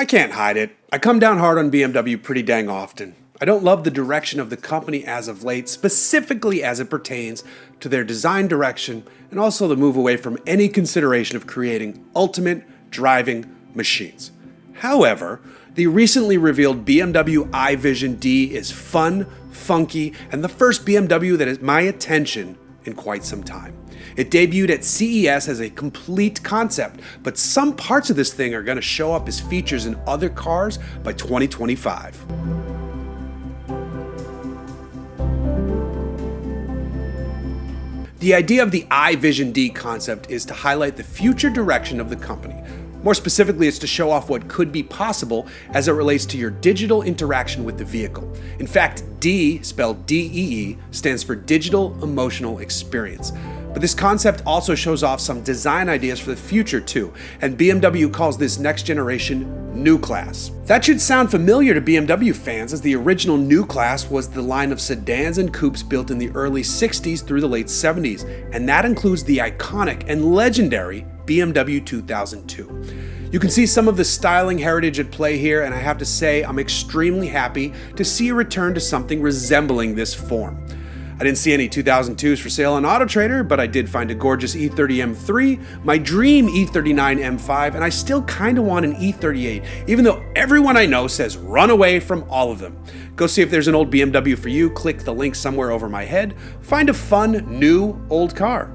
I can't hide it. I come down hard on BMW pretty dang often. I don't love the direction of the company as of late, specifically as it pertains to their design direction and also the move away from any consideration of creating ultimate driving machines. However, the recently revealed BMW i Vision Dee is fun, funky, and the first BMW that has my attention in quite some time. It debuted at CES as a complete concept, but some parts of this thing are going to show up as features in other cars by 2025. The idea of the i Vision Dee concept is to highlight the future direction of the company. More specifically, it's to show off what could be possible as it relates to your digital interaction with the vehicle. In fact, D, spelled D-E-E, stands for Digital Emotional Experience. But this concept also shows off some design ideas for the future too, and BMW calls this next generation Neue Klasse. That should sound familiar to BMW fans, as the original Neue Klasse was the line of sedans and coupes built in the early 60s through the late 70s, and that includes the iconic and legendary BMW 2002. You can see some of the styling heritage at play here, and I have to say I'm extremely happy to see a return to something resembling this form. I didn't see any 2002s for sale on AutoTrader, but I did find a gorgeous E30 M3, my dream E39 M5, and I still kind of want an E38, even though everyone I know says run away from all of them. Go see if there's an old BMW for you, click the link somewhere over my head, find a fun, new, old car.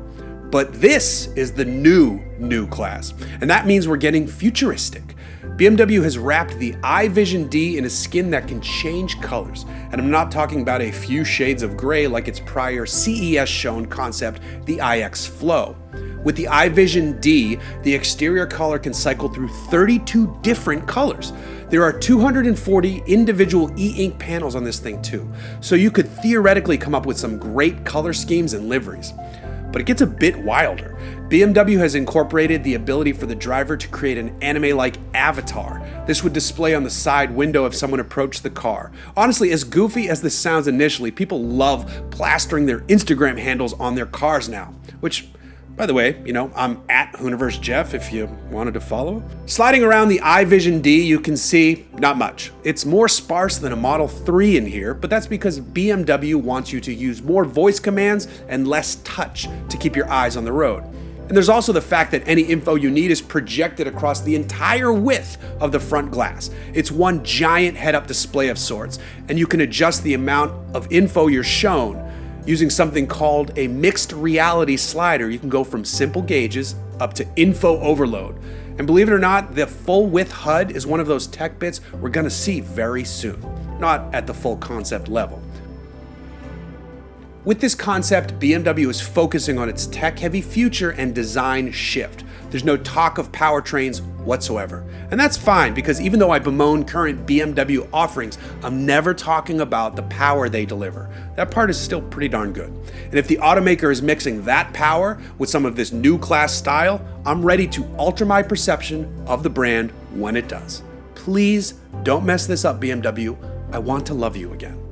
But this is the Neue Klasse, and that means we're getting futuristic. BMW has wrapped the i Vision Dee in a skin that can change colors, and I'm not talking about a few shades of gray like its prior CES-shown concept, the iX Flow. With the i Vision Dee, the exterior color can cycle through 32 different colors. There are 240 individual e-ink panels on this thing too, so you could theoretically come up with some great color schemes and liveries. But it gets a bit wilder. BMW has incorporated the ability for the driver to create an anime-like avatar. This would display on the side window if someone approached the car. Honestly, as goofy as this sounds initially, people love plastering their Instagram handles on their cars now, which, by the way, I'm at Hooniverse Jeff if you wanted to follow. Sliding around the i Vision Dee, you can see not much. It's more sparse than a Model 3 in here, but that's because BMW wants you to use more voice commands and less touch to keep your eyes on the road. And there's also the fact that any info you need is projected across the entire width of the front glass. It's one giant head-up display of sorts, and you can adjust the amount of info you're shown using something called a mixed reality slider. You can go from simple gauges up to info overload. And believe it or not, the full width HUD is one of those tech bits we're gonna see very soon, not at the full concept level. With this concept, BMW is focusing on its tech-heavy future and design shift. There's no talk of powertrains whatsoever. And that's fine, because even though I bemoan current BMW offerings, I'm never talking about the power they deliver. That part is still pretty darn good. And if the automaker is mixing that power with some of this Neue Klasse style, I'm ready to alter my perception of the brand when it does. Please don't mess this up, BMW. I want to love you again.